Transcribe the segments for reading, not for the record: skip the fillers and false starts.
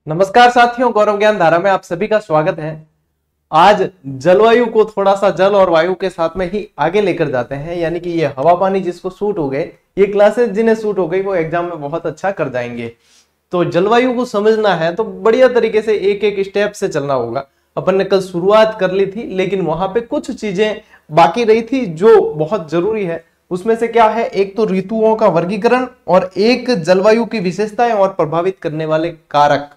नमस्कार साथियों, गौरव ज्ञान धारा में आप सभी का स्वागत है। आज जलवायु को थोड़ा सा जल और वायु के साथ में ही आगे लेकर जाते हैं, यानी कि ये हवा पानी जिसको सूट हो गए, ये क्लासेस जिन्हें सूट हो गई वो एग्जाम में बहुत अच्छा कर जाएंगे। तो जलवायु को समझना है तो बढ़िया तरीके से एक एक स्टेप से चलना होगा। अपन ने कल शुरुआत कर ली थी, लेकिन वहां पे कुछ चीजें बाकी रही थी जो बहुत जरूरी है। उसमें से क्या है, एक तो ऋतुओं का वर्गीकरण और एक जलवायु की विशेषताएं और प्रभावित करने वाले कारक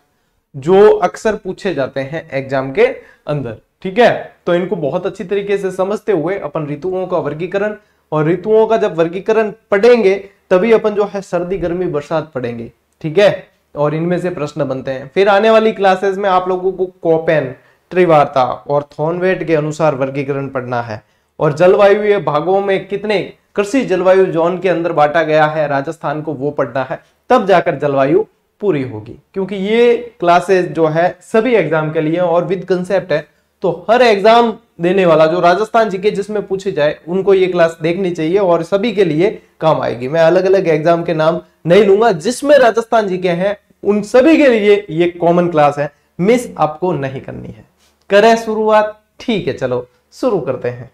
जो अक्सर पूछे जाते हैं एग्जाम के अंदर। ठीक है, तो इनको बहुत अच्छी तरीके से समझते हुए अपन ऋतुओं का वर्गीकरण, और ऋतुओं का जब वर्गीकरण पढ़ेंगे तभी अपन जो है सर्दी गर्मी बरसात पढ़ेंगे। ठीक है, और इनमें से प्रश्न बनते हैं। फिर आने वाली क्लासेस में आप लोगों को कोपेन, त्रिवार्ता और थॉर्नवेट के अनुसार वर्गीकरण पढ़ना है। और जलवायु ये भागों में कितने कृषि जलवायु जोन के अंदर बांटा गया है राजस्थान को, वो पढ़ना है, तब जाकर जलवायु पूरी होगी। क्योंकि ये क्लासेस जो है सभी एग्जाम के लिए और विद कंसेप्ट है, तो हर एग्जाम देने वाला जो राजस्थान जीके जिसमें पूछे जाए उनको ये क्लास देखनी चाहिए और सभी के लिए काम आएगी। मैं अलग अलग एग्जाम के नाम नहीं लूंगा, जिसमें राजस्थान जीके हैं उन सभी के लिए ये कॉमन क्लास है, मिस आपको नहीं करनी है। करें शुरुआत? ठीक है, चलो शुरू करते हैं।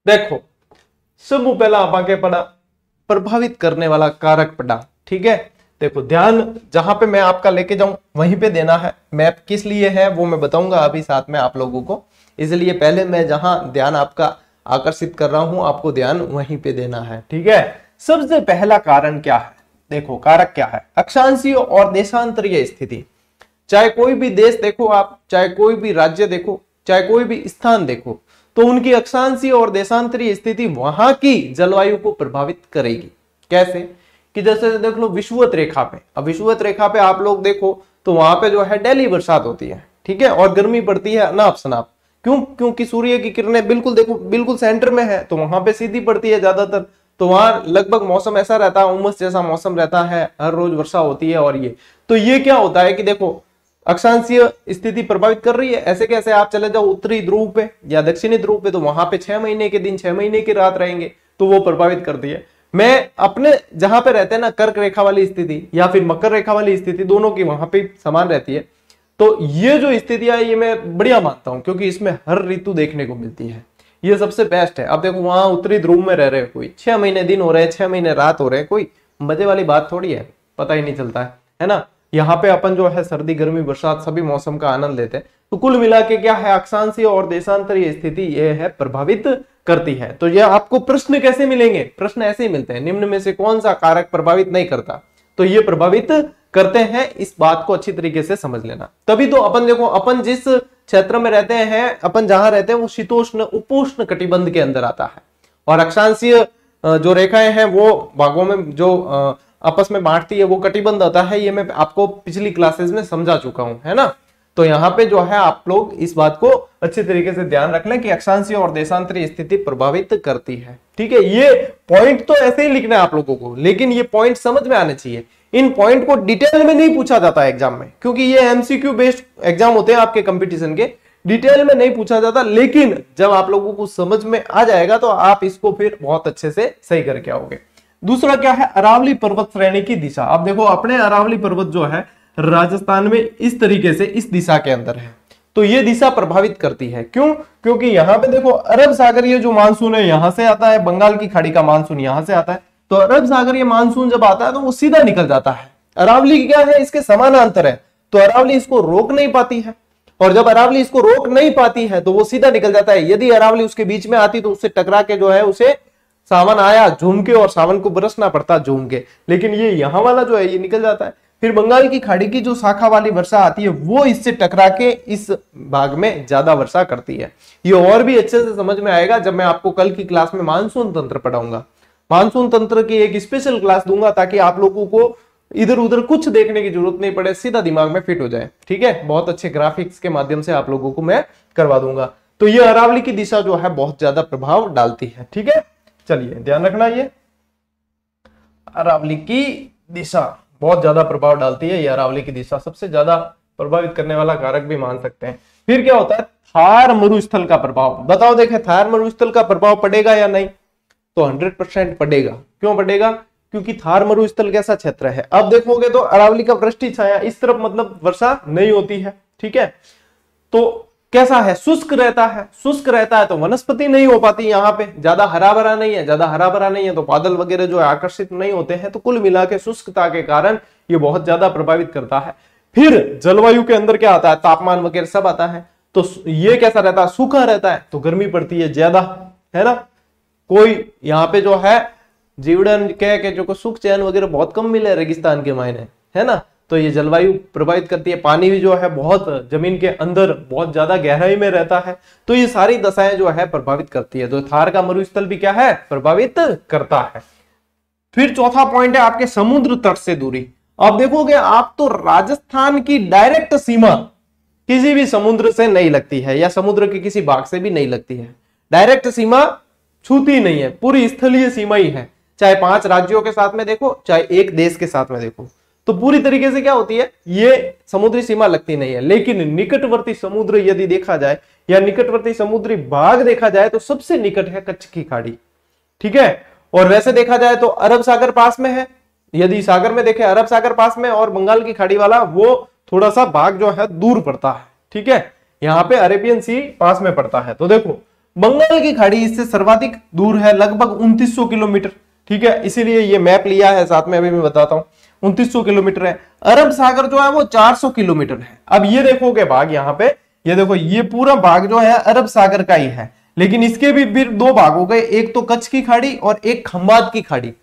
देखो, सब पहला आपाके पढ़ा प्रभावित करने वाला कारक पढ़ा। ठीक है, देखो ध्यान जहां पे मैं आपका लेके जाऊं वहीं पे देना है। मैप किस लिए है वो मैं बताऊंगा अभी साथ में आप लोगों को, इसलिए पहले मैं जहां ध्यान आपका आकर्षित कर रहा हूं आपको ध्यान वहीं पे देना है। ठीक है, सबसे पहला कारण क्या है, देखो कारक क्या है, अक्षांशीय और देशांतरीय स्थिति। चाहे कोई भी देश देखो आप, चाहे कोई भी राज्य देखो, चाहे कोई भी स्थान देखो, तो उनकी अक्षांशीय और देशांतरीय स्थिति वहां की जलवायु को प्रभावित करेगी। कैसे कि जैसे देख लो विषुवत रेखा पे, अब विषुवत रेखा पे आप लोग देखो तो वहां पे जो है डेली बरसात होती है। ठीक है, और गर्मी पड़ती है अनाप शनाप। क्यों? क्योंकि सूर्य की किरणें बिल्कुल देखो बिल्कुल सेंटर में है, तो वहां पे सीधी पड़ती है ज्यादातर, तो वहां लगभग मौसम ऐसा रहता है, उमस जैसा मौसम रहता है, हर रोज वर्षा होती है। और ये क्या होता है कि देखो अक्षांशीय स्थिति प्रभावित कर रही है। ऐसे कैसे, आप चले जाओ उत्तरी ध्रुव पे या दक्षिणी ध्रुव पे, तो वहां पे 6 महीने के दिन 6 महीने की रात रहेंगे, तो वो प्रभावित करती है। मैं अपने जहां पे रहते हैं ना कर्क रेखा वाली स्थिति या फिर मकर रेखा वाली स्थिति, दोनों की वहां पे समान रहती है। तो ये जो स्थिति है ये मैं बढ़िया मानता हूं, क्योंकि इसमें हर ऋतु देखने को मिलती है, ये सबसे बेस्ट है। अब देखो वहां उत्तरी ध्रुव में रह रहे हो, कोई 6 महीने दिन हो रहे हैं, 6 महीने रात हो रहे हैं, कोई मजे वाली बात थोड़ी है, पता ही नहीं चलता है ना। यहाँ पे अपन जो है सर्दी गर्मी बरसात सभी मौसम का आनंद लेते हैं। तो कुल मिला के क्या है, अक्षांशीय और देशांतरीय स्थिति ये है प्रभावित करती है। तो ये आपको प्रश्न कैसे मिलेंगे, प्रश्न ऐसे ही मिलते हैं, निम्न में से कौन सा कारक प्रभावित नहीं करता, तो ये प्रभावित करते हैं। इस बात को अच्छी तरीके से समझ लेना, तभी तो अपन देखो अपन जिस क्षेत्र में रहते हैं, अपन जहां रहते हैं वो शीतोष्ण उपोष्ण कटिबंध के अंदर आता है। और अक्षांशीय जो रेखाएं हैं वो भागों में जो आपस में बांटती है वो कटिबंध आता है। ये मैं आपको पिछली क्लासेस में समझा चुका हूं, है ना। तो यहाँ पे जो है आप लोग इस बात को अच्छे तरीके से ध्यान रख लें कि अक्षांशीय और देशांतरीय स्थिति प्रभावित करती है। ठीक है, ये पॉइंट तो ऐसे ही लिखना है आप लोगों को, लेकिन ये पॉइंट समझ में आने चाहिए। इन पॉइंट को डिटेल में नहीं पूछा जाता है एग्जाम में, क्योंकि ये एमसीक्यू बेस्ड एग्जाम होते हैं आपके कंपटीशन के, डिटेल में नहीं पूछा जाता। लेकिन जब आप लोगों को समझ में आ जाएगा तो आप इसको फिर बहुत अच्छे से सही करके आओगे। दूसरा क्या है, अरावली पर्वत श्रेणी की दिशा। अब देखो अपने अरावली पर्वत जो है राजस्थान में इस तरीके से इस दिशा के अंदर है, तो ये दिशा प्रभावित करती है। क्यों? क्योंकि यहाँ पे देखो अरब सागरीय जो मानसून है यहां से आता है, बंगाल की खाड़ी का मानसून यहां से आता है, तो अरब सागरीय मानसून जब आता है तो वो सीधा निकल जाता है। अरावली क्या है, इसके समानांतर है, तो अरावली इसको रोक नहीं पाती है, और जब अरावली इसको रोक नहीं पाती है तो वो सीधा निकल जाता है। यदि अरावली उसके बीच में आती तो उससे टकरा के जो है उसे सावन आया झूम के, और सावन को बरसना पड़ता झूम के, लेकिन ये यहाँ वाला जो है ये निकल जाता है। फिर बंगाल की खाड़ी की जो शाखा वाली वर्षा आती है वो इससे टकरा के इस भाग में ज्यादा वर्षा करती है। ये और भी अच्छे से समझ में आएगा जब मैं आपको कल की क्लास में मानसून तंत्र पढ़ाऊंगा। मानसून तंत्र की एक स्पेशल क्लास दूंगा ताकि आप लोगों को इधर उधर कुछ देखने की जरूरत नहीं पड़े, सीधा दिमाग में फिट हो जाए। ठीक है, बहुत अच्छे ग्राफिक्स के माध्यम से आप लोगों को मैं करवा दूंगा। तो ये अरावली की दिशा जो है बहुत ज्यादा प्रभाव डालती है। ठीक है, चलिए ध्यान रखना, ये अरावली की दिशा बहुत ज्यादा प्रभाव डालती है। ये अरावली की दिशा सबसे ज्यादा प्रभावित करने वाला कारक भी मान सकते हैं। फिर क्या होता है, थार मरुस्थल का प्रभाव। बताओ देखें थार मरुस्थल का प्रभाव पड़ेगा या नहीं, तो 100% पड़ेगा। क्यों पड़ेगा? क्योंकि थार मरुस्थल कैसा क्षेत्र है। अब देखोगे तो अरावली का वृष्टि छाया, इस तरफ मतलब वर्षा नहीं होती है, ठीक है। तो कैसा है, शुष्क रहता है, शुष्क रहता है तो वनस्पति नहीं हो पाती, यहाँ पे ज्यादा हरा भरा नहीं है, ज्यादा हरा भरा नहीं है तो बादल वगैरह जो है आकर्षित नहीं होते हैं। तो कुल मिला के शुष्कता के कारण ये बहुत ज्यादा प्रभावित करता है। फिर जलवायु के अंदर क्या आता है, तापमान वगैरह सब आता है। तो ये कैसा रहता है, सूखा रहता है तो गर्मी पड़ती है ज्यादा, है ना। कोई यहाँ पे जो है जीवड़न के जो सुख चैन वगैरह बहुत कम मिले रेगिस्तान के मायने, है ना। तो ये जलवायु प्रभावित करती है। पानी भी जो है बहुत जमीन के अंदर बहुत ज्यादा गहराई में रहता है। तो ये सारी दशाएं जो है प्रभावित करती है। तो थार का मरुस्थल भी क्या है, प्रभावित करता है। फिर चौथा पॉइंट है आपके समुद्र तट से दूरी। अब देखोगे आप तो राजस्थान की डायरेक्ट सीमा किसी भी समुद्र से नहीं लगती है, या समुद्र के किसी भाग से भी नहीं लगती है। डायरेक्ट सीमा छूती नहीं है, पूरी स्थलीय सीमा ही है। चाहे 5 राज्यों के साथ में देखो, चाहे एक देश के साथ में देखो, तो पूरी तरीके से क्या होती है, ये समुद्री सीमा लगती नहीं है। लेकिन निकटवर्ती समुद्र यदि देखा जाए, या निकटवर्ती समुद्री भाग देखा जाए, तो सबसे निकट है कच्छ की खाड़ी, ठीक है। और वैसे देखा जाए तो अरब सागर पास में है, यदि सागर में देखें अरब सागर पास में, और बंगाल की खाड़ी वाला वो थोड़ा सा भाग जो है दूर पड़ता है, ठीक है। यहाँ पे अरेबियन सी पास में पड़ता है। तो देखो बंगाल की खाड़ी इससे सर्वाधिक दूर है, लगभग 2900 किलोमीटर, ठीक है। इसीलिए ये मैप लिया है साथ में, अभी मैं बताता हूं। 2900 किलोमीटर है। अरब सागर जो है वो 400 किलोमीटर है। अब ये देखोगे भाग यहाँ पे, ये देखो ये पूरा भाग जो है अरब सागर का ही है। लेकिन इसके भी फिर 2 भाग हो गए, एक तो कच्छ की खाड़ी और एक खंबात की खाड़ी।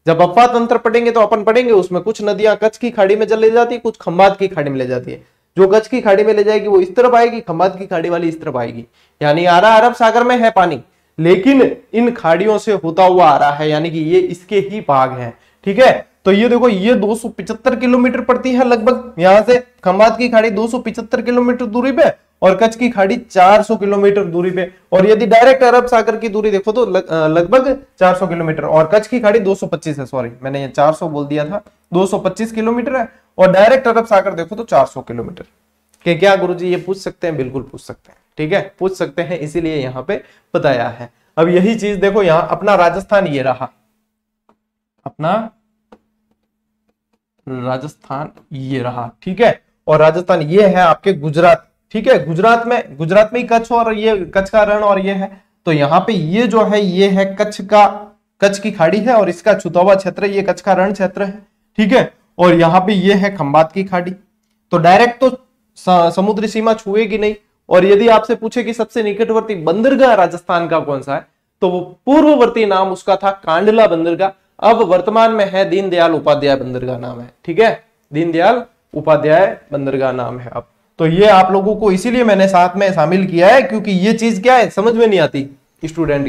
जब अपवाद तंत्र पढ़ेंगे तो अपन पढ़ेंगे उसमें कुछ नदियां कच्छ की खाड़ी में चले जाती है, कुछ खंबात की खाड़ी में ले जाती है। जो कच्छ की खाड़ी में ले जाएगी वो इस तरफ आएगी, खंबात की खाड़ी वाली इस तरफ आएगी। यानी आ रहा अरब सागर में है पानी, लेकिन इन खाड़ियों से होता हुआ आ रहा है, यानी कि ये इसके ही भाग हैं, ठीक है। तो ये देखो ये 275 किलोमीटर पड़ती है लगभग, यहां से खंबात की खाड़ी 275 किलोमीटर दूरी पे, और कच्छ की खाड़ी 400 किलोमीटर दूरी पे। और यदि डायरेक्ट अरब सागर की दूरी देखो तो लगभग 400 किलोमीटर, और कच्छ की खाड़ी 225 है, सॉरी मैंने ये 400 बोल दिया था, 225 किलोमीटर है। और डायरेक्ट अरब सागर देखो तो 400 किलोमीटर के। क्या गुरुजी ये पूछ सकते हैं, बिल्कुल पूछ सकते हैं, ठीक है, पूछ सकते हैं, इसीलिए यहाँ पे बताया है। अब यही चीज देखो यहाँ अपना राजस्थान ये रहा, अपना राजस्थान ये रहा, ठीक है। और राजस्थान ये है आपके गुजरात, ठीक है। गुजरात में ही कच्छ, और ये कच्छ का रण, और ये है। तो यहाँ पे ये जो है ये है कच्छ की खाड़ी है, और इसका छुता हुआ क्षेत्र ये कच्छ का रण क्षेत्र है, ठीक है। और यहाँ पे ये है खंबात की खाड़ी। तो डायरेक्ट तो समुद्री सीमा छुएगी नहीं। और यदि आपसे पूछे कि सबसे निकटवर्ती बंदरगाह राजस्थान का कौन सा है, तो वो पूर्ववर्ती नाम उसका था कांडला बंदरगाह, अब वर्तमान में है दीनदयाल उपाध्याय बंदरगाह नाम है, ठीक है। दीनदयाल उपाध्याय बंदरगाह नाम है अब। तो ये आप लोगों को इसीलिए मैंने साथ में शामिल किया है, क्योंकि ये चीज क्या है समझ में नहीं आती स्टूडेंट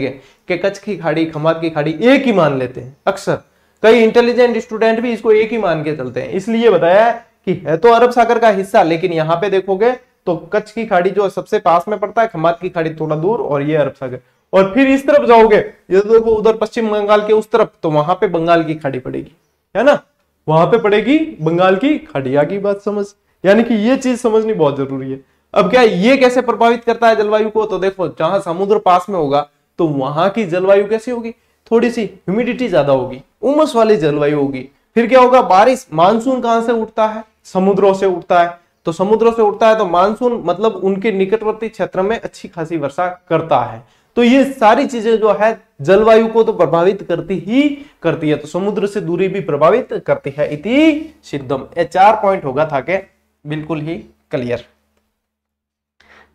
के कच्छ की खाड़ी खंबात की खाड़ी एक ही मान लेते हैं अक्सर। कई इंटेलिजेंट स्टूडेंट भी इसको एक ही मान के चलते हैं, इसलिए बताया है कि है तो अरब सागर का हिस्सा, लेकिन यहाँ पे देखोगे तो कच्छ की खाड़ी जो सबसे पास में पड़ता है, खंबात की खाड़ी थोड़ा दूर, और ये अरब सागर। और फिर इस तरफ जाओगे, ये देखो उधर पश्चिम बंगाल के उस तरफ, तो वहां पे बंगाल की खाड़ी पड़ेगी, है ना, वहां पे पड़ेगी बंगाल की खाड़ी। आगे बात समझ, यानी कि ये चीज समझनी बहुत जरूरी है। अब क्या ये कैसे प्रभावित करता है जलवायु को, तो देखो जहां समुद्र पास में होगा तो वहां की जलवायु कैसी होगी, थोड़ी सी ह्यूमिडिटी ज्यादा होगी, उमस वाली जलवायु होगी। फिर क्या होगा, बारिश, मानसून कहां से उठता है, समुद्रों से उठता है। तो समुद्रों से उठता है तो मानसून मतलब उनके निकटवर्ती क्षेत्र में अच्छी खासी वर्षा करता है। तो ये सारी चीजें जो है जलवायु को तो प्रभावित करती ही करती है। तो समुद्र से दूरी भी प्रभावित करती है, इति सिद्धम। ये 4 पॉइंट होगा था के बिल्कुल ही क्लियर,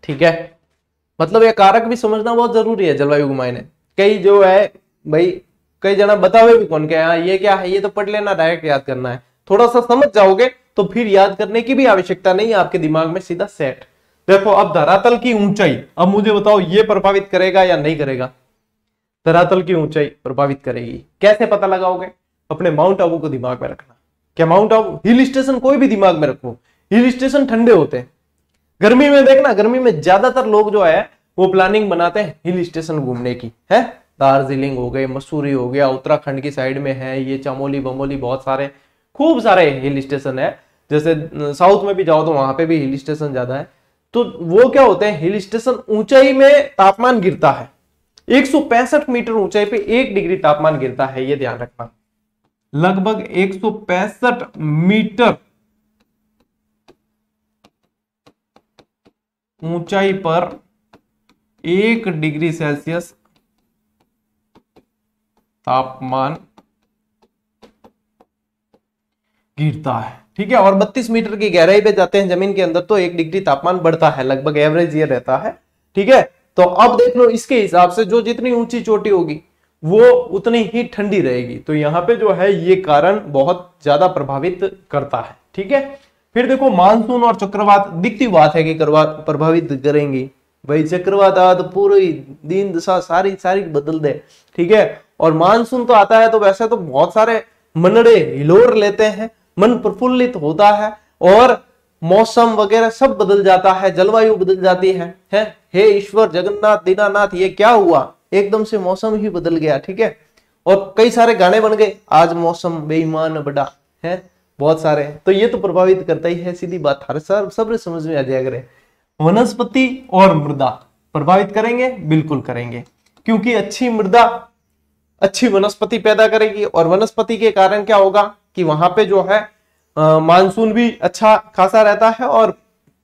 ठीक है। मतलब ये कारक भी समझना बहुत जरूरी है जलवायु के मायने। कई जो है भाई, कई जना बतावे भी कौन क्या ये क्या है, ये तो पढ़ लेना, डायरेक्ट याद करना है। थोड़ा सा समझ जाओगे तो फिर याद करने की भी आवश्यकता नहीं है, आपके दिमाग में सीधा सेट। देखो अब धरातल की ऊंचाई, अब मुझे बताओ ये प्रभावित करेगा या नहीं करेगा। धरातल की ऊंचाई प्रभावित करेगी, कैसे पता लगाओगे, अपने माउंट आबू को दिमाग में रखना। क्या माउंट आबू, हिल स्टेशन कोई भी दिमाग में रखो, हिल स्टेशन ठंडे होते हैं। गर्मी में देखना, गर्मी में ज्यादातर लोग जो है वो प्लानिंग बनाते हैं हिल स्टेशन घूमने की, है। दार्जिलिंग हो गए, मसूरी हो गया, उत्तराखंड की साइड में है ये चमोली बमोली, बहुत सारे खूब सारे हिल स्टेशन है। जैसे साउथ में भी जाओ तो वहां पे भी हिल स्टेशन ज्यादा है। तो वो क्या होते हैं, हिल स्टेशन ऊंचाई में तापमान गिरता है, 165 मीटर ऊंचाई पे 1 डिग्री तापमान गिरता है, ये ध्यान रखना। लगभग 165 मीटर ऊंचाई पर 1 डिग्री सेल्सियस तापमान गिरता है। ठीक है, और 32 मीटर की गहराई पे जाते हैं जमीन के अंदर तो 1 डिग्री तापमान बढ़ता है, लगभग एवरेज ये रहता है। ठीक है, तो अब देख लो इसके हिसाब से जो जितनी ऊंची चोटी होगी वो उतनी ही ठंडी रहेगी। तो यहाँ पे जो है ये कारण बहुत ज्यादा प्रभावित करता है। ठीक है, फिर देखो मानसून और चक्रवात, दिखती बात है कि प्रभावित करेंगी भाई। चक्रवात आया तो पूरी दिन दशा सारी सारी बदल दे। ठीक है, और मानसून तो आता है तो वैसे तो बहुत सारे मनड़े हिलोर लेते हैं, मन प्रफुल्लित होता है और मौसम वगैरह सब बदल जाता है, जलवायु बदल जाती है। हे ईश्वर जगन्नाथ दीनानाथ, ये क्या हुआ, एकदम से मौसम ही बदल गया। ठीक है, और कई सारे गाने बन गए, आज मौसम बेईमान बड़ा है, बहुत सारे। तो ये तो प्रभावित करता ही है, सीधी बात, हर सब समझ में आ जाएगा। वनस्पति और मृदा प्रभावित करेंगे, बिल्कुल करेंगे, क्योंकि अच्छी मृदा अच्छी वनस्पति पैदा करेगी, और वनस्पति के कारण क्या होगा कि वहां पे जो है मानसून भी अच्छा खासा रहता है और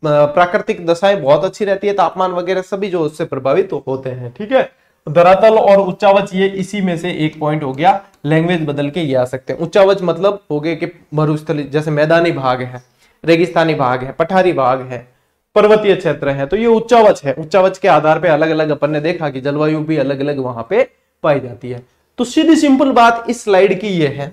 प्राकृतिक दशाएं बहुत अच्छी रहती है, तापमान वगैरह सभी जो उससे प्रभावित होते हैं। ठीक है, धरातल और उच्चावच ये इसी में से एक पॉइंट हो गया। लैंग्वेज बदल के ये आ सकते हैं। उच्चावच मतलब हो गए कि मरुस्थली, जैसे मैदानी भाग है, रेगिस्तानी भाग है, पठारी भाग है, पर्वतीय क्षेत्र है, तो ये उच्चावच है। उच्चावच के आधार पे अलग अलग अपन ने देखा कि जलवायु भी अलग अलग वहां पे पाई जाती है। तो सीधी सिंपल बात इस स्लाइड की ये है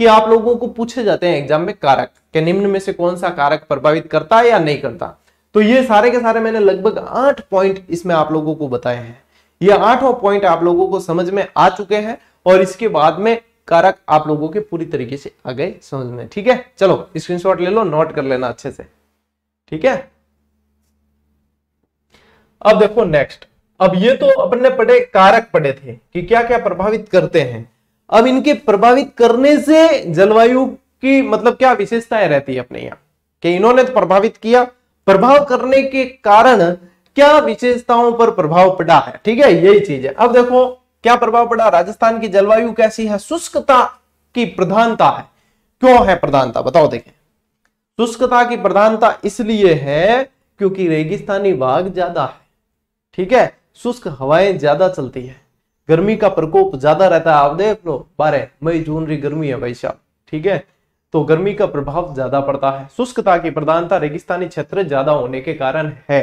कि आप लोगों को पूछे जाते हैं एग्जाम में कारक के निम्न में से कौन सा कारक प्रभावित करता है या नहीं करता। तो ये सारे के सारे मैंने लगभग 8 पॉइंट इसमें आप लोगों को बताए हैं। ये 8 पॉइंट आप लोगों को समझ में आ चुके हैं और इसके बाद में कारक आप लोगों के पूरी तरीके से आ गए समझ में। ठीक है, चलो स्क्रीनशॉट ले लो, नोट कर लेना अच्छे से। ठीक है, अब देखो नेक्स्ट। अब ये तो अपन ने पढ़े, कारक पढ़े थे कि क्या क्या प्रभावित करते हैं। अब इनके प्रभावित करने से जलवायु की मतलब क्या विशेषताएं रहती है अपने यहाँ, कि इन्होंने तो प्रभावित किया, प्रभाव करने के कारण क्या विशेषताओं पर प्रभाव पड़ा है। ठीक है, यही चीज है। अब देखो क्या प्रभाव पड़ा, राजस्थान की जलवायु कैसी है, शुष्कता की प्रधानता है। क्यों है प्रधानता, बताओ देखें। शुष्कता की प्रधानता इसलिए है क्योंकि रेगिस्तानी भाग ज्यादा है। ठीक है, शुष्क हवाएं ज्यादा चलती है, गर्मी का प्रकोप ज्यादा रहता है। आप देख लो 12 मई जून री गर्मी है भाई साहब। ठीक है, तो गर्मी का प्रभाव ज्यादा पड़ता है। शुष्कता की प्रधानता रेगिस्तानी क्षेत्र ज्यादा होने के कारण है।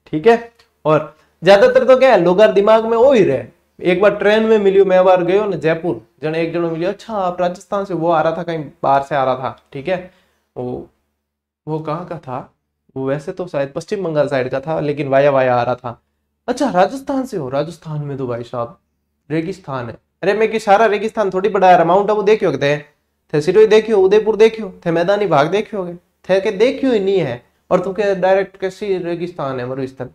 ठीक है, और ज्यादातर तो क्या है लोग दिमाग में वो ही रहे। एक बार ट्रेन में मिलियो, मैं बार गयो ना जयपुर, जने एक जनो मिलियो, अच्छा आप राजस्थान से, वो आ रहा था कहीं बाहर से आ रहा था। ठीक है, वो कहाँ का था, वो वैसे तो शायद पश्चिम बंगाल साइड का था, लेकिन वाया वाया आ रहा था। अच्छा राजस्थान से हो, राजस्थान में तो भाई साहब रेगिस्तान है। अरे मैं कि सारा रेगिस्तान थोड़ी बड़ा है, माउंट आबू देखियो थे, सिरोही देखियो, उदयपुर देखियो थे, मैदानी भाग देखियोगे थे, के देखियो ही नहीं है, और तू के डायरेक्ट कैसी रेगिस्तान है मरुस्थल।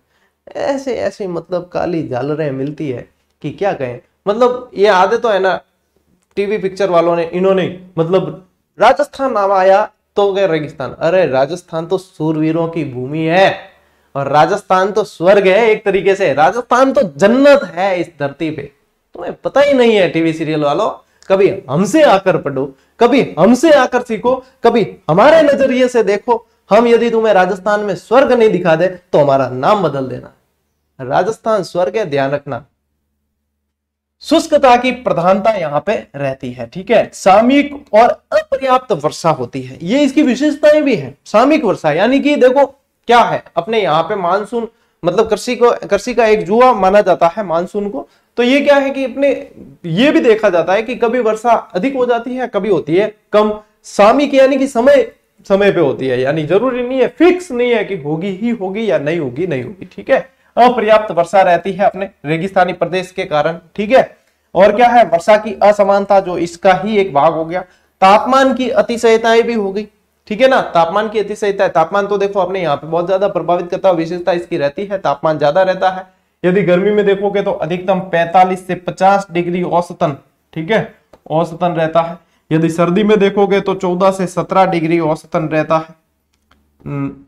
ऐसे ऐसे मतलब काली झालरें मिलती है कि क्या कहें। मतलब ये आदत तो है ना टीवी पिक्चर वालों ने, इन्होंने मतलब राजस्थान नाम आया तो गए रेगिस्तान। अरे राजस्थान तो सूरवीरों की भूमि है, और राजस्थान तो स्वर्ग है एक तरीके से, राजस्थान तो जन्नत है इस धरती पे। तुम्हें पता ही नहीं है टीवी सीरियल वालों। कभी हमसे आकर पढ़ो, कभी हमसे आकर सीखो, कभी हमारे नजरिए से देखो। हम यदि तुम्हें राजस्थान में स्वर्ग नहीं दिखा दे तो हमारा नाम बदल देना। राजस्थान स्वर्ग है, ध्यान रखना। शुष्कता की प्रधानता यहां पे रहती है। ठीक है, सामयिक और अपर्याप्त वर्षा होती है, ये इसकी विशेषताएं भी है। सामयिक वर्षा यानी कि देखो क्या है अपने यहाँ पे मानसून, मतलब कृषि का एक जुआ माना जाता है मानसून को। तो ये क्या है कि अपने ये भी देखा जाता है कि कभी वर्षा अधिक हो जाती है, कभी होती है कम। सामयिक यानी कि समय समय पे होती है, यानी जरूरी नहीं है, फिक्स नहीं है कि होगी ही होगी या नहीं होगी नहीं होगी। ठीक है, अपर्याप्त वर्षा रहती है अपने रेगिस्तानी प्रदेश के कारण। ठीक है, और क्या है वर्षा की असमानता, जो इसका ही एक भाग हो गया। तापमान की अतिशयताएं भी हो गई। ठीक है ना, तापमान की अतिशयता, तापमान तो देखो अपने यहाँ पे बहुत ज्यादा प्रभावित करता है, विशेषता इसकी रहती है, तापमान ज्यादा रहता है। यदि गर्मी में देखोगे तो अधिकतम 45 से 50 डिग्री औसतन, ठीक है, औसतन रहता है। यदि सर्दी में देखोगे तो 14 से 17 डिग्री औसतन रहता है।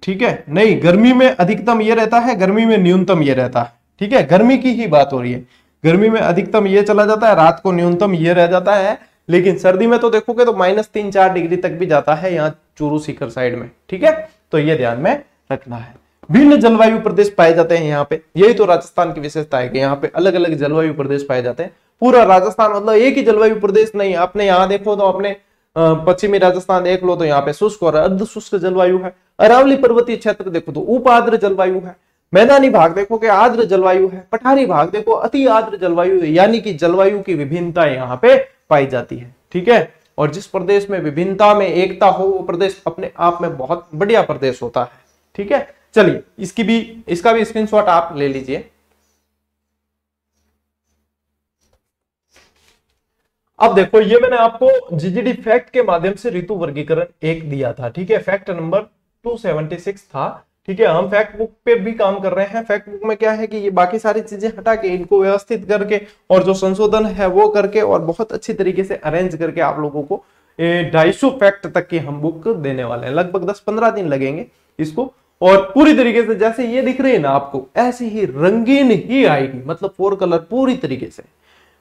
ठीक है, नहीं गर्मी में अधिकतम ये रहता है, गर्मी में न्यूनतम ये रहता है। ठीक है, गर्मी की ही बात हो रही है। गर्मी में अधिकतम ये चला जाता है, रात को न्यूनतम ये रह जाता है लेकिन सर्दी में तो देखोगे तो -3-4 डिग्री तक भी जाता है यहाँ चूरू सीकर साइड में। ठीक है, तो ये ध्यान में रखना है। भिन्न जलवायु प्रदेश पाए जाते हैं यहाँ पे, यही तो राजस्थान की विशेषता है कि यहाँ पे अलग अलग जलवायु प्रदेश पाए जाते हैं। पूरा राजस्थान मतलब एक ही जलवायु प्रदेश नहीं, आपने यहाँ देखो तो अपने पश्चिमी राजस्थान देख लो तो यहाँ पे शुष्क और अर्ध शुष्क जलवायु है। अरावली पर्वतीय क्षेत्र देखो तो उप आर्द्र जलवायु है। मैदानी भाग देखो कि आर्द्र जलवायु है। पठारी भाग देखो अति आर्द्र जलवायु है। यानी कि जलवायु की विभिन्नता यहाँ पे पाई जाती है। ठीक है, और जिस प्रदेश में विभिन्नता में एकता हो वो प्रदेश अपने आप में बहुत बढ़िया प्रदेश होता है। ठीक है, चलिए इसका भी स्क्रीनशॉट आप ले लीजिए। अब देखो ये मैंने आपको जीजीडी फैक्ट के माध्यम से ऋतु वर्गीकरण एक दिया था। ठीक है, फैक्ट नंबर 276 था। ठीक है, हम फैक्ट बुक पे भी काम कर रहे हैं। फैक्ट बुक में क्या है कि ये बाकी सारी चीजें हटा के इनको व्यवस्थित करके और जो संशोधन है वो करके और बहुत अच्छी तरीके से अरेंज करके आप लोगों को 250 फैक्ट तक की हम बुक देने वाले हैं। लगभग 10-15 दिन लगेंगे इसको, और पूरी तरीके से जैसे ये दिख रही है ना आपको, ऐसे ही रंगीन ही आएगी। मतलब 4 कलर पूरी तरीके से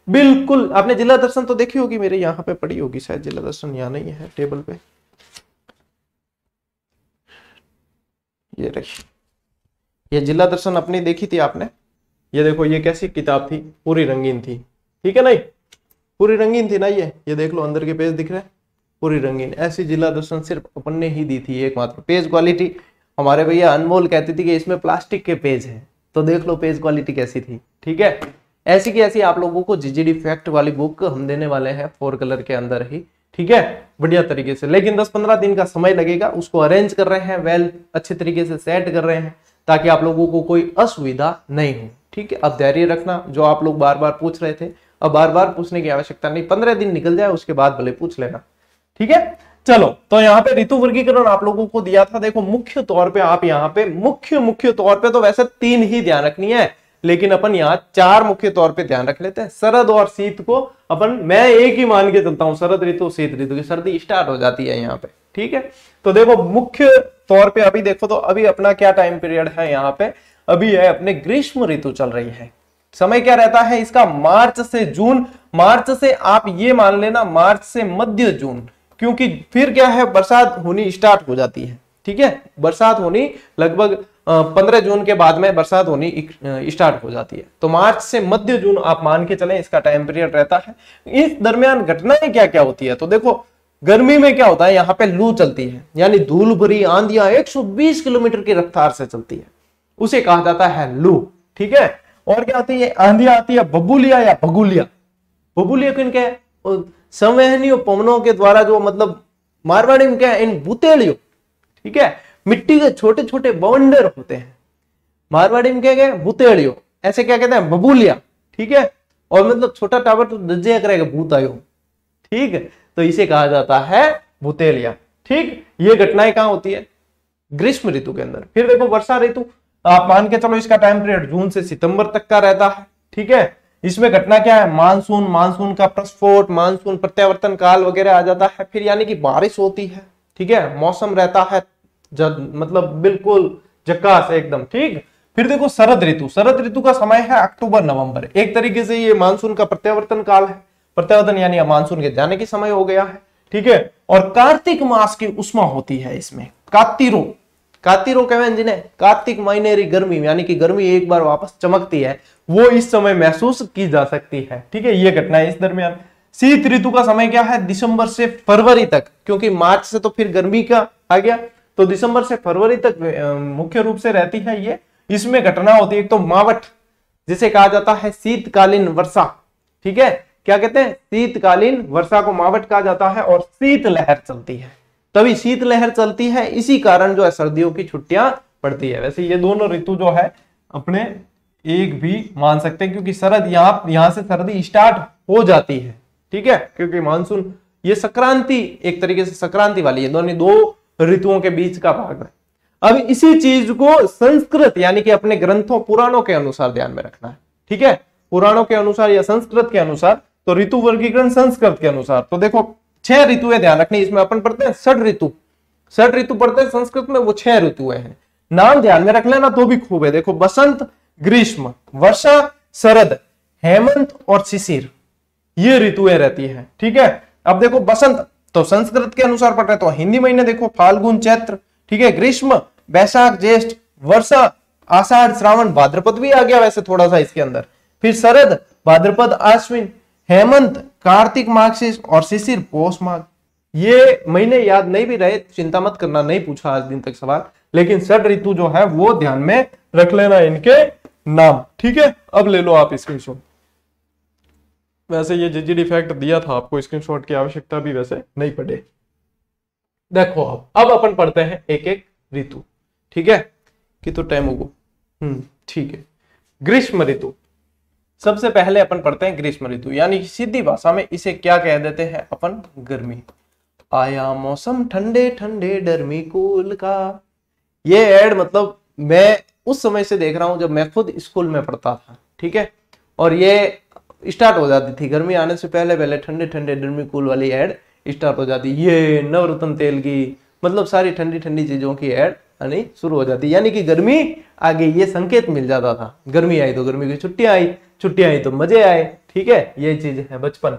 बिल्कुल। आपने जिला दर्शन तो देखी होगी, मेरे यहाँ पे पड़ी होगी शायद। जिला दर्शन यहाँ नहीं है टेबल पे, ये रखी, ये जिला दर्शन अपनी देखी थी आपने। ये देखो ये कैसी किताब थी, पूरी रंगीन थी। ठीक है, नहीं पूरी रंगीन थी ना। ये देख लो अंदर के पेज दिख रहे हैं, पूरी रंगीन। ऐसी जिला दर्शन सिर्फ अपन ने ही दी थी एकमात्र। पेज क्वालिटी हमारे भैया अनमोल कहती थी कि इसमें प्लास्टिक के पेज हैं, तो देख लो पेज क्वालिटी कैसी थी। ठीक है, ऐसी की ऐसी आप लोगों को जीजीडी फैक्ट वाली बुक हम देने वाले हैं 4 कलर के अंदर ही। ठीक है, बढ़िया तरीके से, लेकिन 10-15 दिन का समय लगेगा। उसको अरेंज कर रहे हैं, वेल अच्छे तरीके से सेट कर रहे हैं ताकि आप लोगों को कोई असुविधा नहीं हो। ठीक है, अब धैर्य रखना। जो आप लोग बार बार पूछ रहे थे, अब बार बार पूछने की आवश्यकता नहीं। 15 दिन निकल जाए उसके बाद भले पूछ लेना। ठीक है, चलो तो यहाँ पे ऋतु वर्गीकरण आप लोगों को दिया था। देखो मुख्य तौर पे आप यहाँ पे मुख्य तौर पे तो वैसे 3 ही ध्यान रखनी है, लेकिन अपन यहाँ 4 मुख्य तौर पे ध्यान रख लेते हैं। शरद और शीत को अपन, मैं एक ही मान के चलता हूँ, शरद ऋतु शीत ऋतु की सर्दी स्टार्ट हो जाती है यहाँ पे। ठीक है, तो देखो मुख्य तौर पे अभी देखो तो अभी अपना क्या टाइम पीरियड है यहाँ पे, अभी है अपने ग्रीष्म ऋतु चल रही है। समय क्या रहता है इसका, मार्च से जून। मार्च से आप ये मान लेना, मार्च से मध्य जून, क्योंकि फिर क्या है बरसात होनी स्टार्ट हो जाती है। ठीक है, बरसात होनी लगभग 15 जून के बाद में बरसात होनी स्टार्ट हो जाती है। तो मार्च से मध्य जून आप मान के चलें इसका टाइम पीरियड रहता है। इस दरमियान घटनाएं क्या क्या होती है, तो देखो गर्मी में क्या होता है, यहाँ पे लू चलती है, यानी धूल भरी आंधियां 120 किलोमीटर की रफ्तार से चलती है, उसे कहा जाता है लू। ठीक है, और क्या होती है, आंधियां आती है बबूलिया या भगुलिया। बबूलिया किनके, संवहनीय पवनों के द्वारा, जो मतलब मारवाड़ी में क्या है, इन बुतेलियों। ठीक है, मिट्टी के छोटे छोटे बवंडर होते हैं, मारवाड़ी में क्या गए बुतेलियों, ऐसे क्या कहते हैं बबूलिया। ठीक है, और मतलब छोटा टावर तो दज्जे करेगा भूत आयो। ठीक है, तो इसे कहा जाता है बुतेलिया। ठीक, ये घटनाएं कहां होती है, ग्रीष्म ऋतु के अंदर। फिर देखो वर्षा ऋतु, आप मान के चलो इसका टाइम पीरियड जून से सितंबर तक का रहता है। ठीक है, इसमें घटना क्या है, मानसून, मानसून का प्रस्फोट, मानसून प्रत्यावर्तन काल वगैरह आ जाता है। फिर यानी कि बारिश होती है। ठीक है, मौसम रहता है मतलब बिल्कुल झकास एकदम। ठीक, फिर देखो शरद ऋतु। शरद ऋतु का समय है अक्टूबर नवंबर। एक तरीके से ये मानसून का प्रत्यावर्तन काल है। प्रत्यावर्तन यानी मानसून के जाने के समय हो गया है। ठीक है, और कार्तिक मास की उष्मा होती है इसमें, कातिरो कहें जिन्हें, कार्तिक महीने री गर्मी, यानी कि गर्मी एक बार वापस चमकती है, वो इस समय महसूस की जा सकती है। ठीक है, ये घटना है इस दरमियान। शीत ऋतु का समय क्या है, दिसंबर से फरवरी तक, क्योंकि मार्च से तो फिर गर्मी का आ गया, तो दिसंबर से फरवरी तक मुख्य रूप से रहती है ये। इसमें घटना होती है एक तो मावठ, जिसे कहा जाता है शीतकालीन वर्षा। ठीक है, क्या कहते हैं, शीतकालीन वर्षा को मावठ कहा जाता है। और शीतलहर चलती है, तभी शीतलहर चलती है, इसी कारण जो है सर्दियों की छुट्टियां पड़ती है। वैसे ये दोनों ऋतु जो है अपने एक भी मान सकते हैं, क्योंकि शरद यहां से सर्दी स्टार्ट हो जाती है। ठीक है, क्योंकि मानसून ये संक्रांति, एक तरीके से संक्रांति वाली है, दोनों दो ऋतुओं के बीच का भाग है। अब इसी चीज को संस्कृत यानी कि अपने ग्रंथों पुराणों के अनुसार ध्यान में रखना है। ठीक है, पुराणों के अनुसार या संस्कृत के अनुसार, तो ऋतु वर्गीकरण संस्कृत के अनुसार। तो देखो 6 ऋतुएं ध्यान रखनी, इसमें अपन पढ़ते हैं 6 ऋतु। 6 ऋतु पढ़ते हैं संस्कृत में, वो 6 ऋतुएं हैं। नाम ध्यान में रख लेना तो भी खूब है। देखो बसंत, ग्रीष्म, वर्षा, शरद, हेमंत और शिशिर, ये ऋतुएं रहती है। ठीक है, अब देखो बसंत तो संस्कृत के अनुसार पढ़ रहे तो हिंदी महीने देखो फाल्गुन चैत्र, ठीक है। ग्रीष्म वैशाख ज्येष्ठ, वर्षा आषाढ़ श्रावण, भाद्रपद भी आ गया वैसे थोड़ा सा इसके अंदर। फिर शरद भाद्रपद आश्विन, हेमंत कार्तिक मार्गशीर्ष और शिशिर पौष माघ। ये महीने याद नहीं भी रहे चिंता मत करना, नहीं पूछा आज दिन तक सवाल, लेकिन षड ऋतु जो है वो ध्यान में रख लेना इनके नाम, ठीक है। अब ले लो आप स्क्रीनशॉट। वैसे ये जीजीडी फैक्ट दिया था आपको, स्क्रीनशॉट की आवश्यकता भी वैसे नहीं पड़े। देखो अब अपन पढ़ते हैं एक एक ऋतु, ठीक है। कि तो टाइम होगा, ठीक है। ग्रीष्म ऋतु, सबसे पहले अपन पढ़ते हैं ग्रीष्म ऋतु, यानी सीधी भाषा में इसे क्या कह देते हैं अपन, गर्मी। आया मौसम ठंडे ठंडे डरमी कूल का। ये ऐड मतलब मैं उस समय से देख रहा हूं जब मैं खुद स्कूल में पढ़ता था, ठीक है। और ये स्टार्ट हो जाती थी गर्मी आने से पहले पहले, ठंडे ठंडे डरमी कूल वाली ऐड स्टार्ट हो जाती। ये नवरत्न तेल की, मतलब सारी ठंडी ठंडी चीजों की ऐड आनी शुरू हो जाती, यानी कि गर्मी आ गई, ये संकेत मिल जाता था। गर्मी आई तो गर्मी की छुट्टियां आई, छुट्टियां आई तो मजे आए, ठीक है। ये चीज है बचपन।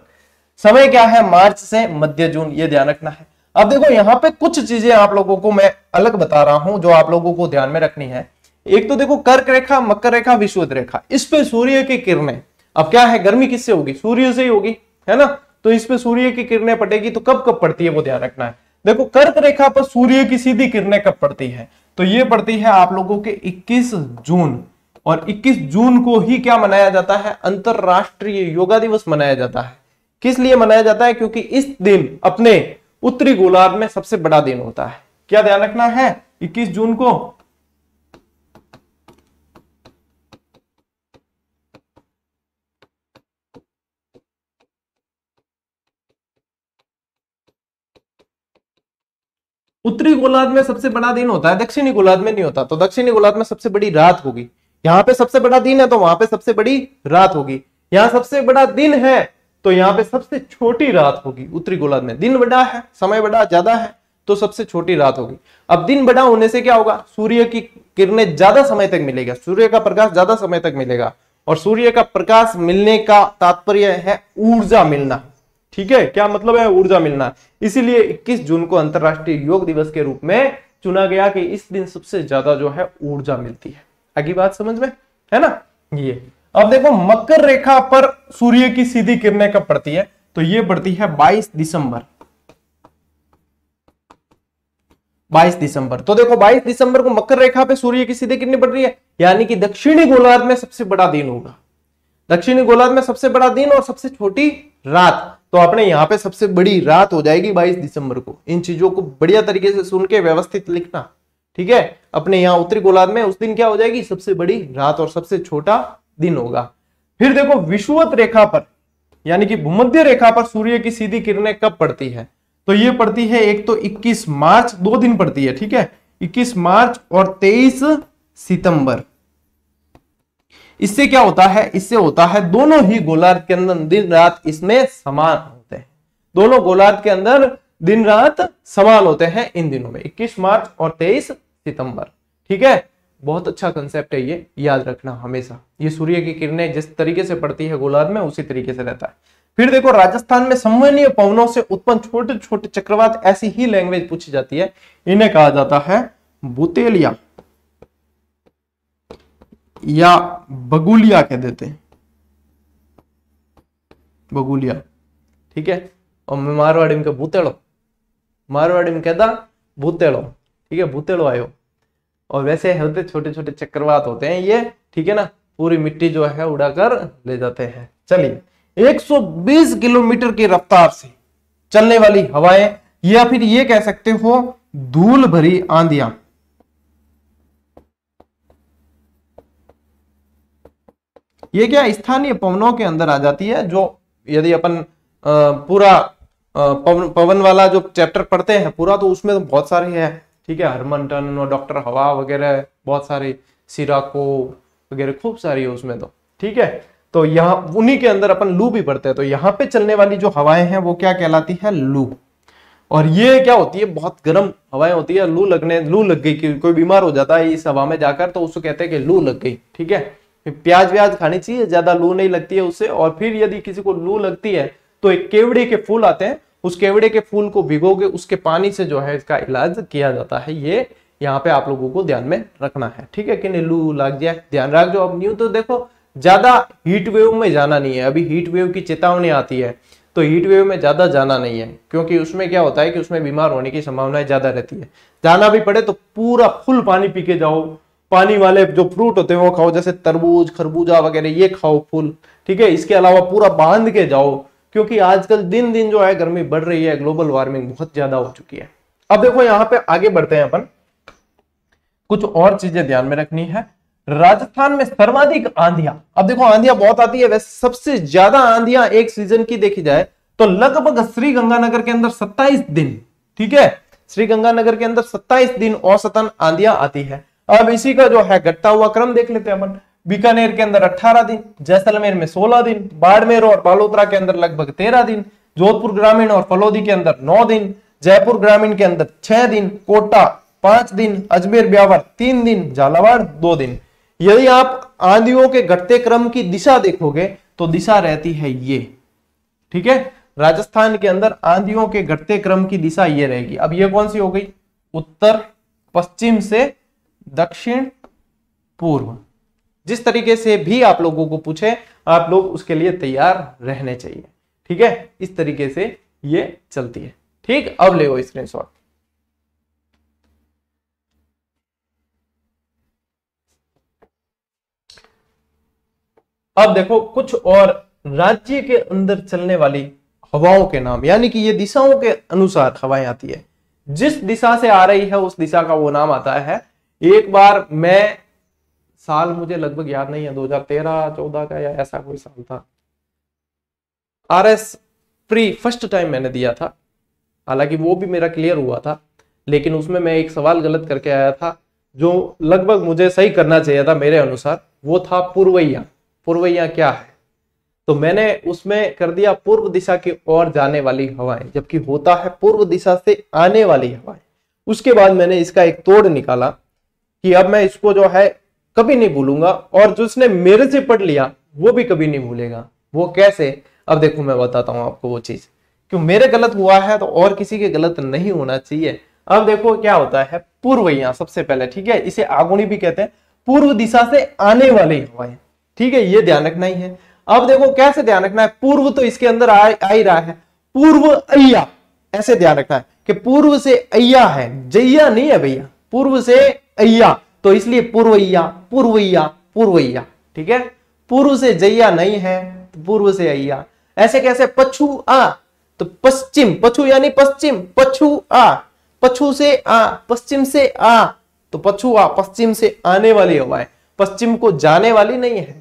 समय क्या है, मार्च से मध्य जून, ये ध्यान रखना है। अब देखो यहाँ पे कुछ चीजें आप लोगों को मैं अलग बता रहा हूं जो आप लोगों को ध्यान में रखनी है। एक तो देखो कर्क रेखा, मकर रेखा, विषुवत रेखा, इस पे सूर्य की किरणें। अब क्या है, गर्मी किससे होगी, सूर्य से ही होगी, है ना। तो इस पे सूर्य की किरणें पड़ेगी, तो कब कब पड़ती है वो ध्यान रखना है। देखो कर्क रेखा पर सूर्य की सीधी किरणें कब पड़ती है, तो ये पड़ती है आप लोगों के 21 जून। और 21 जून को ही क्या मनाया जाता है, अंतरराष्ट्रीय योगा दिवस मनाया जाता है। किस लिए मनाया जाता है, क्योंकि इस दिन अपने उत्तरी गोलार्ध में सबसे बड़ा दिन होता है। क्या ध्यान रखना है, 21 जून को उत्तरी गोलार्ध में सबसे बड़ा दिन होता है, दक्षिणी गोलार्ध में नहीं होता। तो दक्षिणी गोलार्ध में सबसे बड़ी रात होगी, यहाँ पे सबसे बड़ा दिन है तो वहां पे सबसे बड़ी रात होगी। यहाँ सबसे बड़ा दिन है तो यहाँ पे सबसे छोटी रात होगी। उत्तरी गोलार्ध में दिन बड़ा है, समय बड़ा ज्यादा है, तो सबसे छोटी रात होगी। अब दिन बड़ा होने से क्या होगा, सूर्य की किरणें ज्यादा समय तक मिलेगा, सूर्य का प्रकाश ज्यादा समय तक मिलेगा। और सूर्य का प्रकाश मिलने का तात्पर्य है ऊर्जा मिलना, ठीक है। क्या मतलब है, ऊर्जा मिलना। इसीलिए 21 जून को अंतरराष्ट्रीय योग दिवस के रूप में चुना गया कि इस दिन सबसे ज्यादा जो है ऊर्जा मिलती है। आगे बात समझ में है ना। ये अब देखो मकर रेखा पर सूर्य की सीधी किरणें कब पड़ती है, तो ये पड़ती है 22 दिसंबर। 22 दिसंबर, तो देखो 22 दिसंबर को मकर रेखा पे सूर्य की सीधी किरणें पड़ रही है, यानी कि दक्षिणी गोलार्ध में सबसे बड़ा दिन होगा। दक्षिणी गोलार्ध में सबसे बड़ा दिन और सबसे छोटी रात, तो अपने यहाँ पे सबसे बड़ी रात हो जाएगी 22 दिसंबर को। इन चीजों को बढ़िया तरीके से सुन के व्यवस्थित लिखना, ठीक है। अपने यहाँ उत्तरी गोलार्ध में उस दिन क्या हो जाएगी, सबसे बड़ी रात और सबसे छोटा दिन होगा। फिर देखो विषुवत रेखा पर यानी कि भूमध्य रेखा पर सूर्य की सीधी किरणें कब पड़ती है, तो ये पड़ती है एक तो 21 मार्च, 2 दिन पड़ती है, ठीक है। 21 मार्च और 23 सितंबर। इससे क्या होता है, इससे होता है दोनों ही गोलार्ध के अंदर दिन रात इसमें समान होते हैं। दोनों गोलार्ध के अंदर दिन रात समान होते हैं इन दिनों में, 21 मार्च और 23 सितंबर, ठीक है। बहुत अच्छा कंसेप्ट है ये, याद रखना हमेशा। ये सूर्य की किरणें जिस तरीके से पड़ती है गोलार्ध में उसी तरीके से रहता है। फिर देखो राजस्थान में संवहनीय पवनों से उत्पन्न छोटे छोटे चक्रवात, ऐसी ही लैंग्वेज पूछी जाती है, इन्हें कहा जाता है बुतेलिया या बगुलिया कह देते हैं, बगुलिया, ठीक है। और मारवाड़ी में भूतेड़ो, मारवाड़ी में कहता भूतेड़ो, ठीक है, भूतेड़ो आयो। और वैसे होते छोटे छोटे चक्रवात होते हैं ये, ठीक है ना, पूरी मिट्टी जो है उड़ाकर ले जाते हैं। चलिए 120 किलोमीटर की रफ्तार से चलने वाली हवाएं, या फिर ये कह सकते हो धूल भरी आंधियां, ये क्या स्थानीय पवनों के अंदर आ जाती है। जो यदि अपन पूरा पवन वाला जो चैप्टर पढ़ते हैं पूरा, तो उसमें तो बहुत सारे हैं, ठीक है। हरमनटन और डॉक्टर हवा वगैरह बहुत सारे, सिराको वगैरह खूब सारी है उसमें तो, ठीक है। तो यहाँ उन्हीं के अंदर अपन लू भी पढ़ते हैं। तो यहाँ पे चलने वाली जो हवाएं हैं वो क्या कहलाती है, लू। और ये क्या होती है, बहुत गर्म हवाएं होती है। लू लग गई कि कोई बीमार हो जाता है इस हवा में जाकर, तो उसको कहते हैं कि लू लग गई, ठीक है। प्याज व्याज खानी चाहिए, ज्यादा लू नहीं लगती है उससे। और फिर यदि किसी को लू लगती है तो एक केवड़े के फूल आते हैं, उस केवड़े के फूल को भिगो के उसके पानी से जो है इसका इलाज किया जाता है। ये यहाँ पे आप लोगों को ध्यान में रखना है, ठीक है, कि नहीं लू लग जाए, ध्यान रख जो। अब न्यू तो देखो ज्यादा हीट वेव में जाना नहीं है, अभी हीट वेव की चेतावनी आती है, तो हीट वेव में ज्यादा जाना नहीं है, क्योंकि उसमें क्या होता है कि उसमें बीमार होने की संभावना ज्यादा रहती है। जाना भी पड़े तो पूरा फुल पानी पी के जाओ, पानी वाले जो फ्रूट होते हैं वो खाओ, जैसे तरबूज खरबूजा वगैरह ये खाओ फुल, ठीक है। इसके अलावा पूरा बांध के जाओ, क्योंकि आजकल दिन दिन जो है गर्मी बढ़ रही है, ग्लोबल वार्मिंग बहुत ज्यादा हो चुकी है। अब देखो यहाँ पे आगे बढ़ते हैं अपन, कुछ और चीजें ध्यान में रखनी है। राजस्थान में सर्वाधिक आंधियां, अब देखो आंधियां बहुत आती है, वैसे सबसे ज्यादा आंधियां एक सीजन की देखी जाए तो लगभग श्री गंगानगर के अंदर 27 दिन, ठीक है, श्री गंगानगर के अंदर 27 दिन औसतन आंधियां आती है। अब इसी का जो है घटता हुआ क्रम देख लेते हैं अपन। बीकानेर के अंदर 18 दिन, जैसलमेर में 16 दिन, बाड़मेर और बालोतरा के अंदर लगभग 13 दिन, जोधपुर ग्रामीण और फलोदी के अंदर 9 दिन, जयपुर ग्रामीण के अंदर 6 दिन, कोटा 5 दिन, अजमेर ब्यावर 3 दिन, झालावाड़ 2 दिन। यदि आप आंधियों के घटते क्रम की दिशा देखोगे तो दिशा रहती है ये, ठीक है। राजस्थान के अंदर आंधियों के घटते क्रम की दिशा ये रहेगी। अब ये कौन सी हो गई? उत्तर पश्चिम से दक्षिण पूर्व। जिस तरीके से भी आप लोगों को पूछे आप लोग उसके लिए तैयार रहने चाहिए, ठीक है। इस तरीके से ये चलती है, ठीक। अब ले स्क्रीनशॉट। अब देखो कुछ और राज्य के अंदर चलने वाली हवाओं के नाम, यानी कि ये दिशाओं के अनुसार हवाएं आती है। जिस दिशा से आ रही है उस दिशा का वो नाम आता है। एक बार मैं, साल मुझे लगभग याद नहीं है, 2013-14 का या ऐसा कोई साल था, RS प्री फर्स्ट टाइम मैंने दिया था, हालांकि वो भी मेरा क्लियर हुआ था, लेकिन उसमें मैं एक सवाल गलत करके आया था जो लगभग मुझे सही करना चाहिए था मेरे अनुसार। वो था पूर्वैया। पूर्वैया क्या है? तो मैंने उसमें कर दिया पूर्व दिशा की ओर जाने वाली हवाएं, जबकि होता है पूर्व दिशा से आने वाली हवाएं। उसके बाद मैंने इसका एक तोड़ निकाला कि अब मैं इसको जो है कभी नहीं भूलूंगा, और जिसने मेरे से पढ़ लिया वो भी कभी नहीं भूलेगा। वो कैसे? अब देखो मैं बताता हूं आपको वो चीज, क्यों मेरे गलत हुआ है तो और किसी के गलत नहीं होना चाहिए। अब देखो क्या होता है पूर्वैया सबसे पहले, ठीक है, इसे आगुनी भी कहते हैं, पूर्व दिशा से आने वाली हवाएं, ठीक है, ये ध्यान रखना ही है। अब देखो कैसे ध्यान रखना है, पूर्व तो इसके अंदर आ ही रहा है, पूर्व अय्या, ऐसे ध्यान रखना है कि पूर्व से अय्या है, जैया नहीं है भैया, पूर्व से अय्या, तो इसलिए पूर्वैया पूर्वैया पूर्वैया, ठीक है। पूर्व से जैया नहीं है तो पूर्व से अय्या। ऐसे कैसे? पछु आ तो पश्चिम, पछु यानी पश्चिम, पछु आ, पछु से आ, पश्चिम से आ, तो पछु आ, पश्चिम से आने वाली हवाएं। पश्चिम को जाने वाली नहीं है,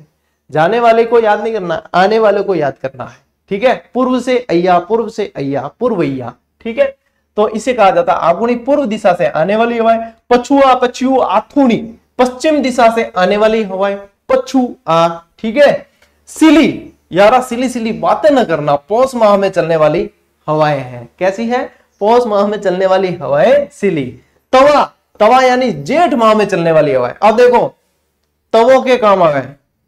जाने वाले को याद नहीं करना, आने वाले को याद करना है, ठीक है। पूर्व से अय्या, पूर्व से अय्या, पूर्वैया, ठीक है। तो इसे कहा जाता है आगुनी, पूर्व दिशा से आने वाली हवाएं। पछुआ, पछुआ, आथुनी, पश्चिम दिशा से आने वाली हवाएं, पछुआ, ठीक है। सिली, यारा सिली सिली बातें न करना, पौष माह में चलने वाली हवाएं हैं। कैसी है? पौष माह में चलने वाली हवाएं सिली। तवा, तवा यानी जेठ माह में चलने वाली हवाएं। अब देखो तवो के काम आवे,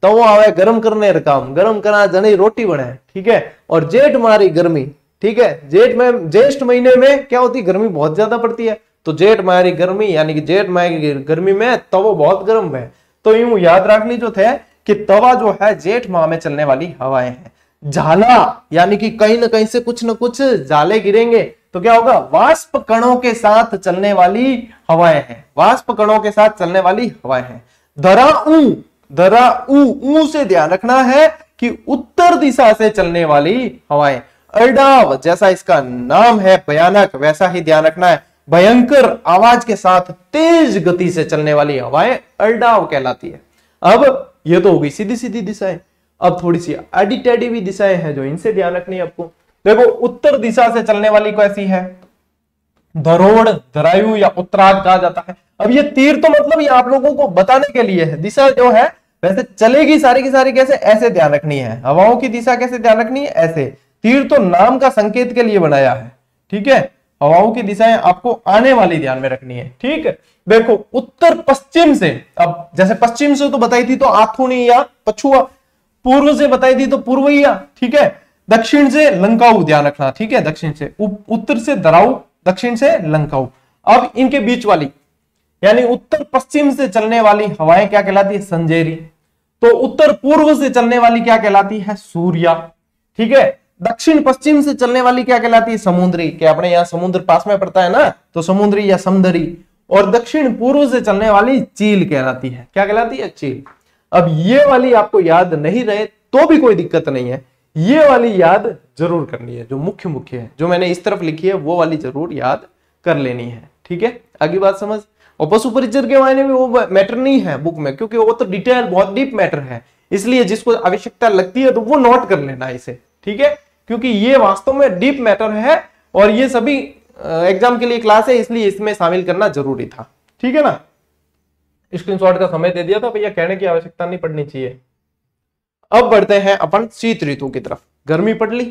तवो आवे गरम करने काम, गरम करा जनी रोटी बने, ठीक है। और जेठ मारी गर्मी, ठीक है, ज्येष्ठ महीने में क्या होती है? गर्मी बहुत ज्यादा पड़ती है, तो जेठ मारी गर्मी यानी कि जेठ माह की गर्मी में तवो बहुत गर्म है। तो यूं याद रख लीजिए थे कि तवा जो है जेठ माह में चलने वाली हवाएं हैं। झाला यानी कि कहीं ना कहीं से कुछ न कुछ झाले गिरेंगे, तो क्या होगा? वाष्प कणों के साथ चलने वाली हवाएं हैं, वाष्प कणों के साथ चलने वाली हवाएं हैं। धराऊ, धराऊ से ध्यान रखना है कि उत्तर दिशा से चलने वाली हवाएं। अरडाव, जैसा इसका नाम है भयानक, वैसा ही ध्यान रखना है, भयंकर आवाज के साथ तेज गति से चलने वाली हवाएं अरडाव कहलाती है। अब ये तो होगी सीधी सीधी दिशाएं, अब थोड़ी सी आडी टेढ़ी भी दिशाएं हैं जो इनसे ध्यान रखनी है आपको। देखो उत्तर दिशा से चलने वाली कैसी है? धरोड़, धरायु या उत्तरार्ध कहा जाता है। अब ये तीर तो मतलब ये आप लोगों को बताने के लिए है, दिशा जो है वैसे चलेगी सारी की सारी कैसे, ऐसे ध्यान रखनी है। हवाओं की दिशा कैसे ध्यान रखनी है? ऐसे। तीर तो नाम का संकेत के लिए बनाया है, ठीक है। हवाओं की दिशाएं आपको आने वाली ध्यान में रखनी है, ठीक है। देखो उत्तर पश्चिम से, अब जैसे पश्चिम से तो बताई थी तो आथुनी या पछुआ, पूर्व से बताई थी तो पूर्वैया, ठीक है। दक्षिण से लंकाऊ, ध्यान रखना, ठीक है, दक्षिण से, उत्तर से दराऊ, दक्षिण से लंकाऊ। अब इनके बीच वाली यानी उत्तर पश्चिम से चलने वाली हवाएं क्या कहलाती है? संजेरी। तो उत्तर पूर्व से चलने वाली क्या कहलाती है? सूर्या, ठीक है। दक्षिण पश्चिम से चलने वाली क्या कहलाती है? समुद्री, क्या अपने यहाँ समुद्र पास में पड़ता है ना, तो समुद्री या समंदरी। और दक्षिण पूर्व से चलने वाली चील कहलाती है, क्या कहलाती है? चील। अब ये वाली आपको याद नहीं रहे तो भी कोई दिक्कत नहीं है, ये वाली याद जरूर करनी है, जो मुख्य मुख्य है, जो मैंने इस तरफ लिखी है वो वाली जरूर याद कर लेनी है, ठीक है। आगे बात समझ। और पशु परिचर के मायने में वो मैटर नहीं है बुक में, क्योंकि वो तो डिटेल बहुत डीप मैटर है, इसलिए जिसको आवश्यकता लगती है तो वो नोट कर लेना इसे, ठीक है, क्योंकि ये वास्तव में डीप मैटर है और ये सभी एग्जाम के लिए क्लास है, इसलिए इसमें शामिल करना जरूरी था, ठीक है ना। स्क्रीनशॉट का समय दे दिया था भैया, कहने की आवश्यकता नहीं पड़नी चाहिए। अब बढ़ते हैं अपन शीत ऋतु की तरफ। गर्मी पड़ ली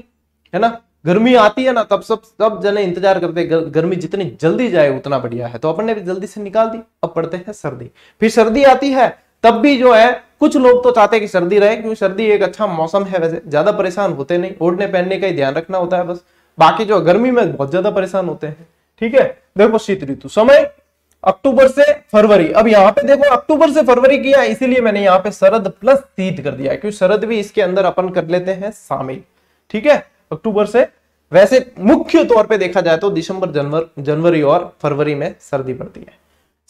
है ना, गर्मी आती है ना तब सब जने इंतजार करते हैं, गर्मी जितनी जल्दी जाए उतना बढ़िया है, तो अपन ने भी जल्दी से निकाल दी। अब पढ़ते हैं सर्दी। फिर सर्दी आती है, तब भी जो है कुछ लोग तो चाहते हैं कि सर्दी रहे, क्योंकि सर्दी एक अच्छा मौसम है, वैसे ज्यादा परेशान होते नहीं, ओढ़ने पहनने का ही ध्यान रखना होता है बस, बाकी जो गर्मी में बहुत ज्यादा परेशान होते हैं, ठीक है। देखो शीत ऋतु समय अक्टूबर से फरवरी। अब यहाँ पे देखो अक्टूबर से फरवरी किया, इसीलिए मैंने यहाँ पे शरद प्लस शीत कर दिया है, क्योंकि शरद भी इसके अंदर अपन कर लेते हैं शामिल, ठीक है, अक्टूबर से। वैसे मुख्य तौर पे देखा जाए तो दिसंबर, जनवरी और फरवरी में सर्दी पड़ती है।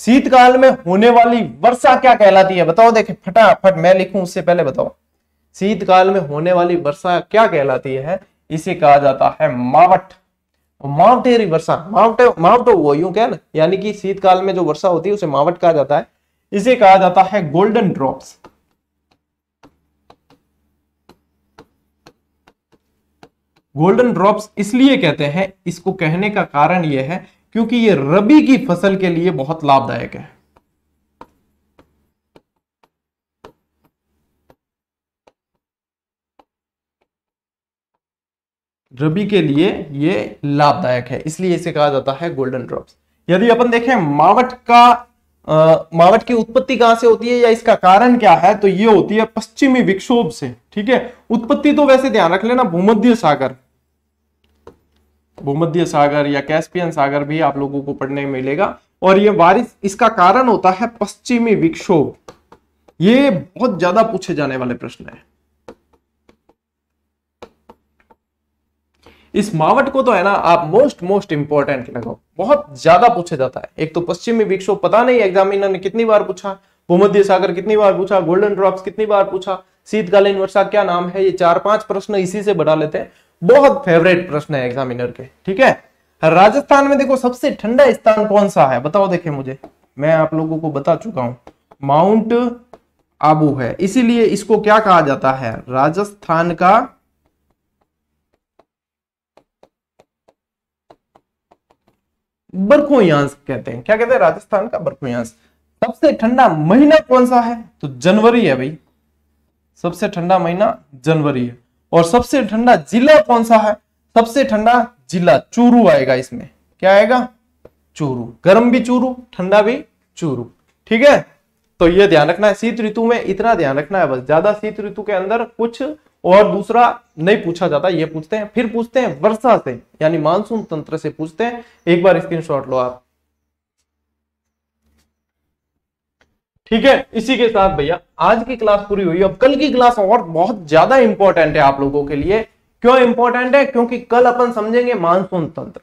शीतकाल में होने वाली वर्षा क्या कहलाती है? बताओ, देखे फटाफट मैं लिखूं उससे पहले बताओ, शीतकाल में होने वाली वर्षा क्या कहलाती है? इसे कहा जाता है मावठ, मावठेरी वर्षा। मावट वो यूं क्या ना, यानी कि शीतकाल में जो वर्षा होती है उसे मावट कहा जाता है। इसे कहा जाता है गोल्डन ड्रॉप्स। गोल्डन ड्रॉप्स इसलिए कहते हैं, इसको कहने का कारण यह है क्योंकि ये रबी की फसल के लिए बहुत लाभदायक है। रबी के लिए ये लाभदायक है, इसलिए इसे कहा जाता है गोल्डन ड्रॉप्स। यदि अपन देखें मावट की उत्पत्ति कहां से होती है या इसका कारण क्या है, तो ये होती है पश्चिमी विक्षोभ से, ठीक है। उत्पत्ति तो वैसे ध्यान रख लेना भूमध्य सागर या कैस्पियन सागर भी आप लोगों को पढ़ने में मिलेगा। और ये बारिश, इसका कारण होता है पश्चिमी विक्षोभ। ये बहुत ज्यादा पूछे जाने वाले प्रश्न है। इस मावट को तो है ना आप मोस्ट इंपॉर्टेंट लगाओ, बहुत ज्यादा पूछा जाता है। एक तो पश्चिमी विक्षोभ, पता नहीं एग्जामिनर ने कितनी बार पूछा, भूमध्य सागर कितनी बार पूछा, गोल्डन ड्रॉप्स कितनी बार पूछा, शीतकालीन वर्षा क्या नाम है, ये 4-5 प्रश्न इसी से बढ़ा लेते हैं। बहुत फेवरेट प्रश्न है एग्जामिनर के, ठीक है। राजस्थान में देखो सबसे ठंडा स्थान कौन सा है? बताओ, देखे मुझे, मैं आप लोगों को बता चुका हूं, माउंट आबू है, इसीलिए इसको क्या कहा जाता है? राजस्थान का बरखोयांश कहते हैं। क्या कहते हैं? राजस्थान का बरखोयांश। सबसे ठंडा महीना कौन सा है? तो जनवरी है भाई, सबसे ठंडा महीना जनवरी है। और सबसे ठंडा जिला कौन सा है? सबसे ठंडा जिला चूरू आएगा इसमें। क्या आएगा? चूरू। गर्म भी चूरू, ठंडा भी चूरू, ठीक है। तो ये ध्यान रखना है, शीत ऋतु में इतना ध्यान रखना है बस, ज्यादा शीत ऋतु के अंदर कुछ और दूसरा नहीं पूछा जाता, ये पूछते हैं। फिर पूछते हैं वर्षा से, यानी मानसून तंत्र से पूछते हैं। एक बार स्क्रीनशॉट लो आप, ठीक है। इसी के साथ भैया आज की क्लास पूरी हुई। अब कल की क्लास और बहुत ज्यादा इंपॉर्टेंट है आप लोगों के लिए। क्यों इंपॉर्टेंट है? क्योंकि कल अपन समझेंगे मानसून तंत्र,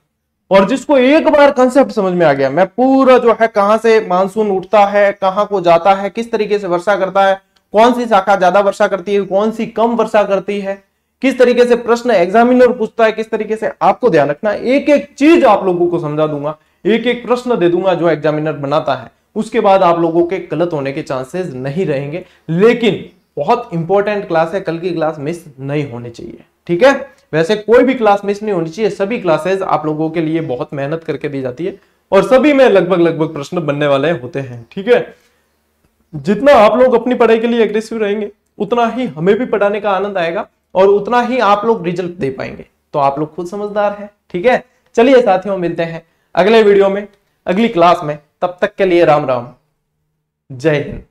और जिसको एक बार कंसेप्ट समझ में आ गया, मैं पूरा जो है कहां से मानसून उठता है, कहां को जाता है, किस तरीके से वर्षा करता है, कौन सी शाखा ज्यादा वर्षा करती है, कौन सी कम वर्षा करती है, किस तरीके से प्रश्न एग्जामिनर पूछता है, किस तरीके से आपको ध्यान रखना है, एक एक चीज आप लोगों को समझा दूंगा, एक एक प्रश्न दे दूंगा जो एग्जामिनर बनाता है। उसके बाद आप लोगों के गलत होने के चांसेस नहीं रहेंगे। लेकिन बहुत इंपॉर्टेंट क्लास है, कल की क्लास मिस नहीं होनी चाहिए, ठीक है। वैसे कोई भी क्लास मिस नहीं होनी चाहिए, सभी क्लासेस आप लोगों के लिए बहुत मेहनत करके दी जाती है और सभी में लगभग प्रश्न बनने वाले होते हैं, ठीक है। जितना आप लोग अपनी पढ़ाई के लिए एग्रेसिव रहेंगे उतना ही हमें भी पढ़ाने का आनंद आएगा और उतना ही आप लोग रिजल्ट दे पाएंगे। तो आप लोग खुद समझदार हैं, ठीक है। चलिए साथियों, मिलते हैं अगले वीडियो में, अगली क्लास में। तब तक के लिए राम राम, जय हिंद।